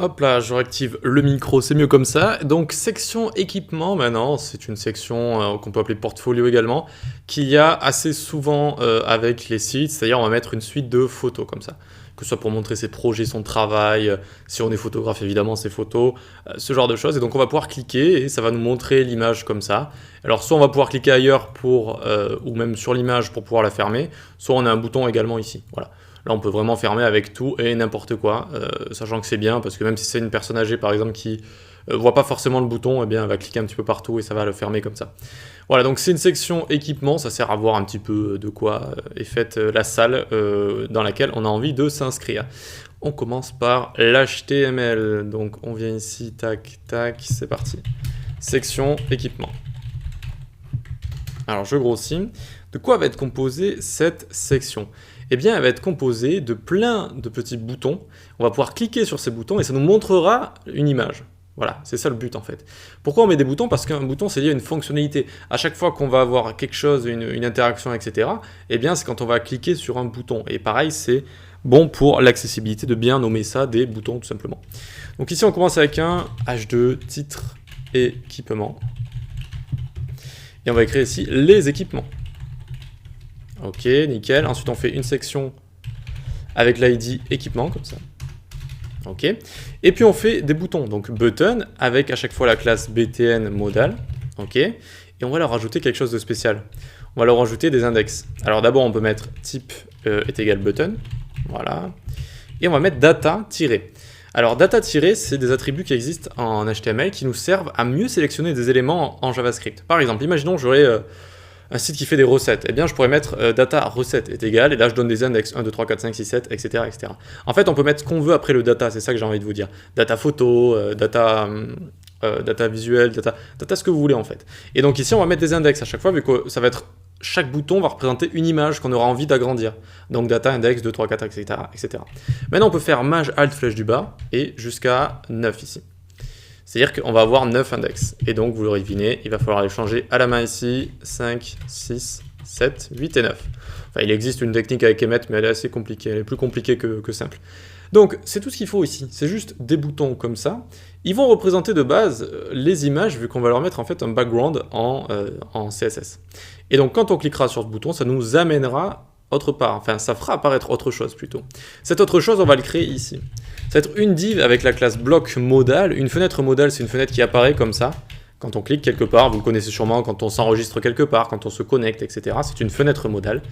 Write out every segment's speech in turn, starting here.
Hop là, je réactive le micro, c'est mieux comme ça. Donc section équipement maintenant, c'est une section qu'on peut appeler portfolio également, qu'il y a assez souvent avec les sites, c'est-à-dire on va mettre une suite de photos comme ça. Que ce soit pour montrer ses projets, son travail, si on est photographe évidemment ses photos, ce genre de choses. Et donc on va pouvoir cliquer et ça va nous montrer l'image comme ça. Alors soit on va pouvoir cliquer ailleurs pour, ou même sur l'image pour pouvoir la fermer, soit on a un bouton également ici. Voilà. Là, on peut vraiment fermer avec tout et n'importe quoi, sachant que c'est bien, parce que même si c'est une personne âgée, par exemple, qui voit pas forcément le bouton, eh bien, elle va cliquer un petit peu partout et ça va le fermer comme ça. Voilà, donc c'est une section équipement, ça sert à voir un petit peu de quoi est faite la salle dans laquelle on a envie de s'inscrire. On commence par l'HTML, donc on vient ici, tac, tac, c'est parti. Section équipement. Alors, je grossis. De quoi va être composée cette section ? Eh bien, elle va être composée de plein de petits boutons. On va pouvoir cliquer sur ces boutons et ça nous montrera une image. Voilà, c'est ça le but en fait. Pourquoi on met des boutons ? Parce qu'un bouton, c'est lié à une fonctionnalité. À chaque fois qu'on va avoir quelque chose, une interaction, etc., eh bien, c'est quand on va cliquer sur un bouton. Et pareil, c'est bon pour l'accessibilité de bien nommer ça des boutons tout simplement. Donc ici, on commence avec un H2, titre, équipement. Et on va écrire ici les équipements. Ok, nickel. Ensuite, on fait une section avec l'ID équipement, comme ça. Ok. Et puis, on fait des boutons. Donc, button, avec à chaque fois la classe btn modal. Ok. Et on va leur rajouter quelque chose de spécial. On va leur rajouter des index. Alors, d'abord, on peut mettre type est égal button. Voilà. Et on va mettre data tiré. Alors, data tiré, c'est des attributs qui existent en HTML qui nous servent à mieux sélectionner des éléments en JavaScript. Par exemple, imaginons que j'aurais un site qui fait des recettes, eh bien je pourrais mettre data recette est égal, et là je donne des index 1, 2, 3, 4, 5, 6, 7, etc. etc. En fait, on peut mettre ce qu'on veut après le data, c'est ça que j'ai envie de vous dire. Data photo, data visuel, data ce que vous voulez en fait. Et donc ici, on va mettre des index à chaque fois, vu que ça va être, chaque bouton va représenter une image qu'on aura envie d'agrandir. Donc data, index, 2, 3, 4, etc., etc. Maintenant, on peut faire maj, alt, flèche du bas, et jusqu'à 9 ici. C'est-à-dire qu'on va avoir 9 index. Et donc, vous l'aurez deviné, il va falloir les changer à la main ici. 5, 6, 7, 8 et 9. Enfin, il existe une technique avec Emmet, mais elle est assez compliquée. Elle est plus compliquée que simple. Donc, c'est tout ce qu'il faut ici. C'est juste des boutons comme ça. Ils vont représenter de base les images, vu qu'on va leur mettre en fait un background en CSS. Et donc, quand on cliquera sur ce bouton, ça nous amènera autre part. Enfin, ça fera apparaître autre chose plutôt. Cette autre chose, on va le créer ici. Ça va être une div avec la classe bloc modal. Une fenêtre modale, c'est une fenêtre qui apparaît comme ça. Quand on clique quelque part, vous le connaissez sûrement, quand on s'enregistre quelque part, quand on se connecte, etc. C'est une fenêtre modale.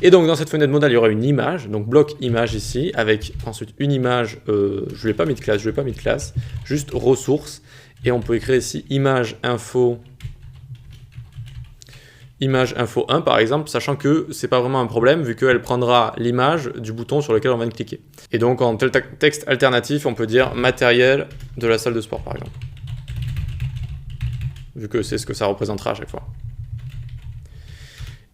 Et donc, dans cette fenêtre modale, il y aura une image. Donc, bloc image ici, avec ensuite une image, je ne l'ai pas mis de classe, juste ressources. Et on peut écrire ici image info 1 par exemple, sachant que c'est pas vraiment un problème vu qu'elle prendra l'image du bouton sur lequel on vient de cliquer. Et donc en texte alternatif, on peut dire matériel de la salle de sport par exemple. Vu que c'est ce que ça représentera à chaque fois.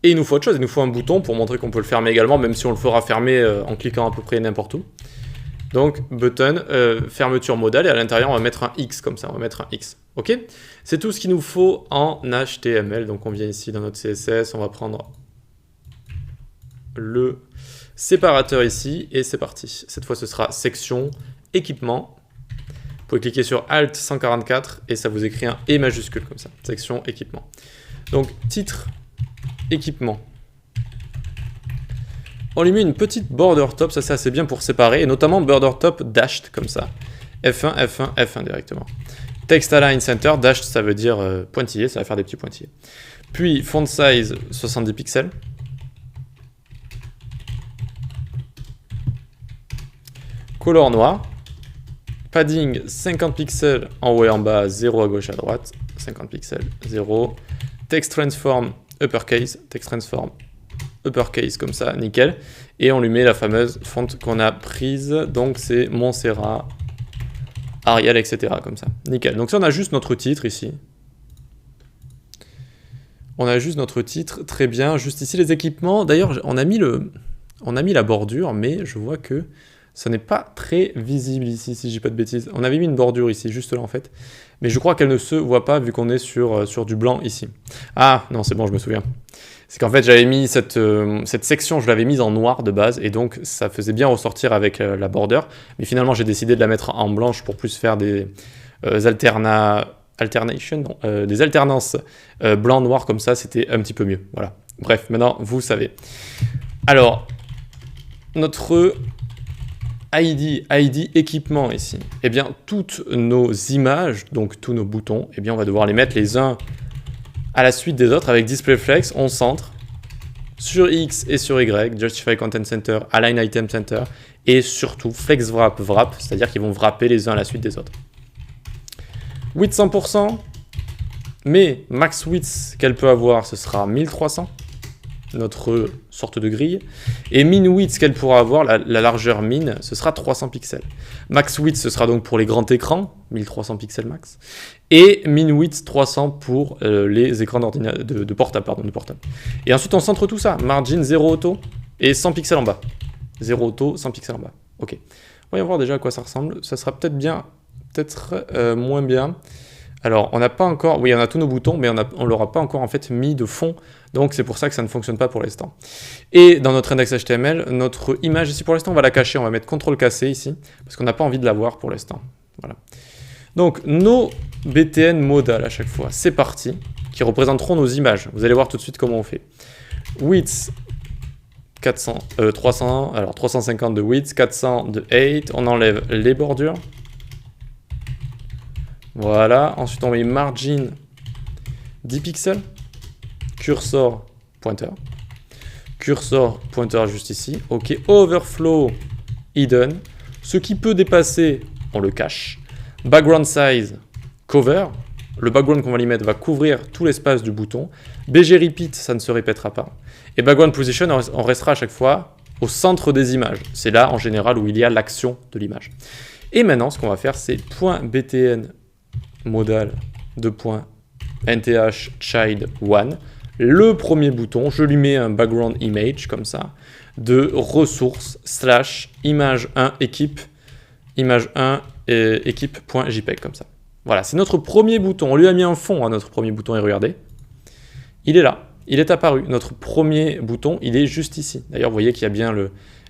Et il nous faut autre chose, il nous faut un bouton pour montrer qu'on peut le fermer également, même si on le fera fermer en cliquant à peu près n'importe où. Donc button, fermeture modale, et à l'intérieur on va mettre un X comme ça, on va mettre un X. Ok ? C'est tout ce qu'il nous faut en HTML. Donc on vient ici dans notre CSS, on va prendre le séparateur ici, et c'est parti. Cette fois ce sera section, équipement. Vous pouvez cliquer sur Alt 144 et ça vous écrit un E majuscule comme ça, section, équipement. Donc titre, équipement. On lui met une petite border top, ça c'est assez bien pour séparer, et notamment border top dashed comme ça. F1, F1, F1 directement. Text align center, dashed ça veut dire pointillé, ça va faire des petits pointillés. Puis font size 70 pixels. Color noir. Padding 50 pixels en haut et en bas, 0 à gauche à droite. 50 pixels, 0. Text transform uppercase, text transform uppercase comme ça, nickel. Et on lui met la fameuse fonte qu'on a prise, donc c'est Montserrat, Arial, etc. comme ça, nickel. Donc ça on a juste notre titre ici. On a juste notre titre, très bien. Juste ici les équipements, d'ailleurs on a mis la bordure, mais je vois que Ça n'est pas très visible ici, si je dis pas de bêtises. On avait mis une bordure ici, juste là en fait. Mais je crois qu'elle ne se voit pas vu qu'on est sur du blanc ici. Ah, non, c'est bon, je me souviens. C'est qu'en fait, j'avais mis cette section, je l'avais mise en noir de base, et donc ça faisait bien ressortir avec la border. Mais finalement, j'ai décidé de la mettre en blanche pour plus faire des des alternances blanc-noir comme ça, c'était un petit peu mieux. Voilà. Bref, maintenant, vous savez. Alors, notre ID équipement ici, eh bien, toutes nos images, donc tous nos boutons, eh bien, on va devoir les mettre les uns à la suite des autres avec Display Flex, on centre sur X et sur Y, Justify Content Center, Align Item Center, et surtout Flex Wrap, c'est-à-dire qu'ils vont wrapper les uns à la suite des autres. Width 100%, mais max width qu'elle peut avoir, ce sera 1300, notre sorte de grille. Et min width qu'elle pourra avoir, la largeur min, ce sera 300 pixels. Max width, ce sera donc pour les grands écrans, 1300 pixels max. Et min width 300 pour les écrans de portable, Et ensuite, on centre tout ça. Margin 0 auto et 100 pixels en bas. 0 auto, 100 pixels en bas. Ok. Voyons voir déjà à quoi ça ressemble. Ça sera peut-être bien, peut-être moins bien. Alors, on n'a pas encore... Oui, on a tous nos boutons, mais on ne leur a pas encore en fait mis de fond. Donc, c'est pour ça que ça ne fonctionne pas pour l'instant. Et dans notre index HTML, notre image ici, pour l'instant, on va la cacher. On va mettre CTRL cassé ici, parce qu'on n'a pas envie de la voir pour l'instant. Voilà. Donc, nos BTN modal à chaque fois, c'est parti, qui représenteront nos images. Vous allez voir tout de suite comment on fait. Width 300, alors 350 de width, 400 de height. On enlève les bordures. Voilà, ensuite on met margin 10 pixels, cursor pointer juste ici, ok, overflow hidden, ce qui peut dépasser, on le cache, background size cover, le background qu'on va y mettre va couvrir tout l'espace du bouton, BG repeat, ça ne se répétera pas, et background position, on restera à chaque fois au centre des images, c'est là en général où il y a l'action de l'image. Et maintenant, ce qu'on va faire, c'est .btn modal de .nth child 1, le premier bouton, je lui mets un background image comme ça, de ressources / image 1 équipe, image 1 équipe.jpeg comme ça. Voilà, c'est notre premier bouton. On lui a mis un fond à notre premier bouton et regardez, il est là, il est apparu. Notre premier bouton, il est juste ici. D'ailleurs, vous voyez qu'il y a bien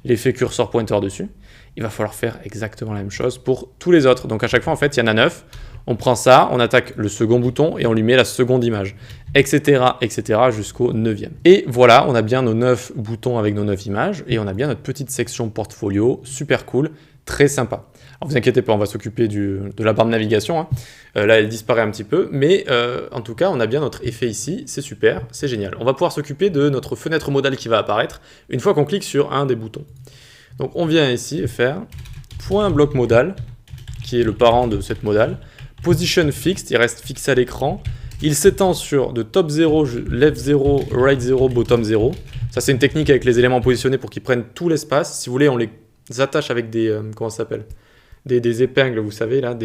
l'effet cursor pointer dessus. Il va falloir faire exactement la même chose pour tous les autres. Donc à chaque fois, en fait, il y en a 9. On prend ça, on attaque le second bouton et on lui met la seconde image, etc., etc., jusqu'au 9e. Et voilà, on a bien nos 9 boutons avec nos 9 images et on a bien notre petite section portfolio, super cool, très sympa. Alors vous inquiétez pas, on va s'occuper de la barre de navigation. Hein. Là, elle disparaît un petit peu, mais en tout cas, on a bien notre effet ici, c'est super, c'est génial. On va pouvoir s'occuper de notre fenêtre modale qui va apparaître une fois qu'on clique sur un des boutons. Donc on vient ici et faire .bloc modal, qui est le parent de cette modale. Position fixed, il reste fixé à l'écran. Il s'étend sur de top 0, left 0, right 0, bottom 0. Ça, c'est une technique avec les éléments positionnés pour qu'ils prennent tout l'espace. Si vous voulez, on les attache avec des... comment ça s'appelle ? Des épingles, vous savez, là,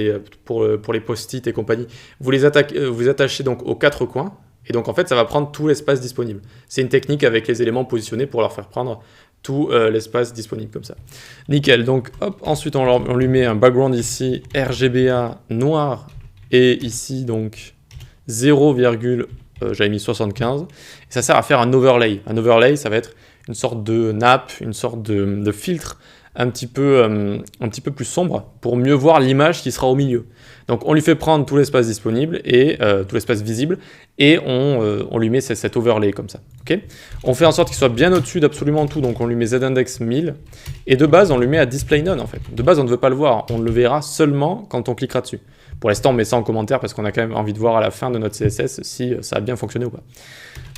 pour les post-it et compagnie. Vous attachez donc aux 4 coins. Et donc, en fait, ça va prendre tout l'espace disponible. C'est une technique avec les éléments positionnés pour leur faire prendre tout l'espace disponible comme ça. Nickel, donc hop, ensuite on lui met un background ici, RGBA noir, et ici donc 0, j'avais mis 75, et ça sert à faire un overlay. Un overlay, ça va être une sorte de nappe, une sorte de filtre un petit peu plus sombre pour mieux voir l'image qui sera au milieu. Donc on lui fait prendre tout l'espace disponible et tout l'espace visible et on lui met cet overlay comme ça. Okay, on fait en sorte qu'il soit bien au-dessus d'absolument tout, donc on lui met Z-index 1000 et de base on lui met à display none en fait. De base on ne veut pas le voir, on le verra seulement quand on cliquera dessus. Pour l'instant on met ça en commentaire parce qu'on a quand même envie de voir à la fin de notre CSS si ça a bien fonctionné ou pas.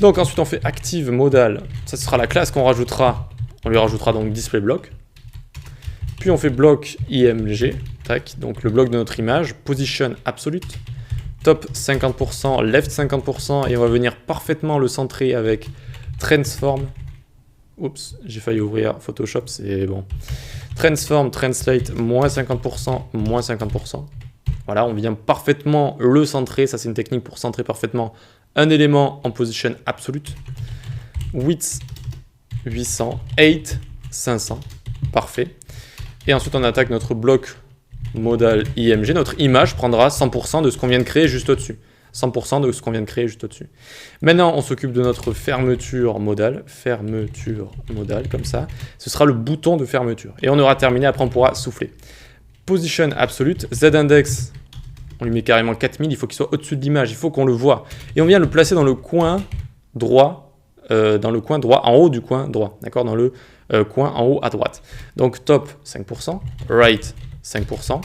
Donc ensuite on fait active modal, ça sera la classe qu'on rajoutera, on lui rajoutera donc display block. Puis on fait bloc img, tac, donc le bloc de notre image, position absolute, top 50%, left 50%, et on va venir parfaitement le centrer avec transform. Oups, j'ai failli ouvrir Photoshop, c'est bon. Transform, translate, moins 50%, moins 50%. Voilà, on vient parfaitement le centrer, ça c'est une technique pour centrer parfaitement un élément en position absolute. Width 800, height 500, parfait. Et ensuite, on attaque notre bloc modal IMG. Notre image prendra 100% de ce qu'on vient de créer juste au-dessus. 100% de ce qu'on vient de créer juste au-dessus. Maintenant, on s'occupe de notre fermeture modale, comme ça. Ce sera le bouton de fermeture. Et on aura terminé, après on pourra souffler. Position absolute, Z-index, on lui met carrément 4000, il faut qu'il soit au-dessus de l'image, il faut qu'on le voit. Et on vient le placer dans le coin droit, en haut du coin droit, d'accord, dans le coin en haut à droite. Donc top 5%, right 5%,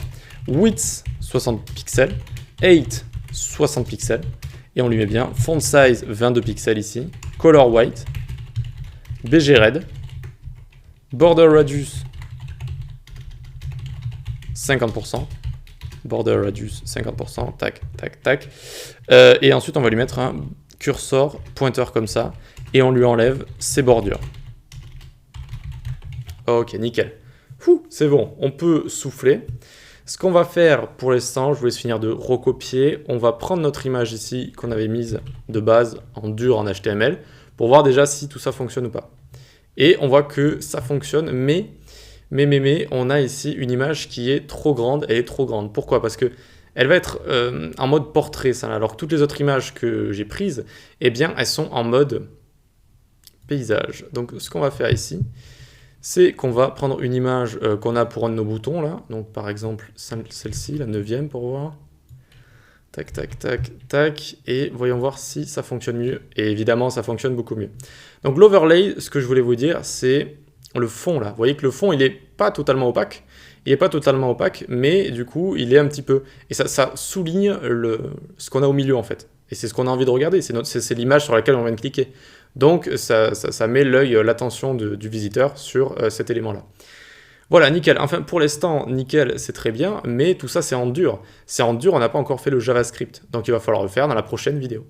width 60 pixels, height 60 pixels, et on lui met bien font size 22 pixels ici, color white, BG red, border radius 50%, border radius 50%, tac, tac, tac, et ensuite on va lui mettre un cursor pointeur comme ça, et on lui enlève ses bordures. Ok, nickel. C'est bon, on peut souffler. Ce qu'on va faire pour l'instant, je vous laisse finir de recopier. On va prendre notre image ici qu'on avait mise de base en dur en HTML pour voir déjà si tout ça fonctionne ou pas. Et on voit que ça fonctionne, mais on a ici une image qui est trop grande. Elle est trop grande. Pourquoi? Parce que elle va être en mode portrait, ça, alors que toutes les autres images que j'ai prises, eh bien, elles sont en mode paysage. Donc, ce qu'on va faire ici, c'est qu'on va prendre une image qu'on a pour un de nos boutons, là. Donc, par exemple, celle-ci, la 9e, pour voir. Tac, tac, tac, tac. Et voyons voir si ça fonctionne mieux. Et évidemment, ça fonctionne beaucoup mieux. Donc, l'overlay, ce que je voulais vous dire, c'est le fond, là. Vous voyez que le fond, il n'est pas totalement opaque. Il n'est pas totalement opaque, mais du coup, il est un petit peu... Et ça souligne ce qu'on a au milieu, en fait. Et c'est ce qu'on a envie de regarder. C'est l'image sur laquelle on vient de cliquer. Donc, ça met l'œil, l'attention du visiteur sur cet élément-là. Voilà, nickel. Enfin, pour l'instant, nickel, c'est très bien, mais tout ça, c'est en dur. C'est en dur, on n'a pas encore fait le JavaScript. Donc, il va falloir le faire dans la prochaine vidéo.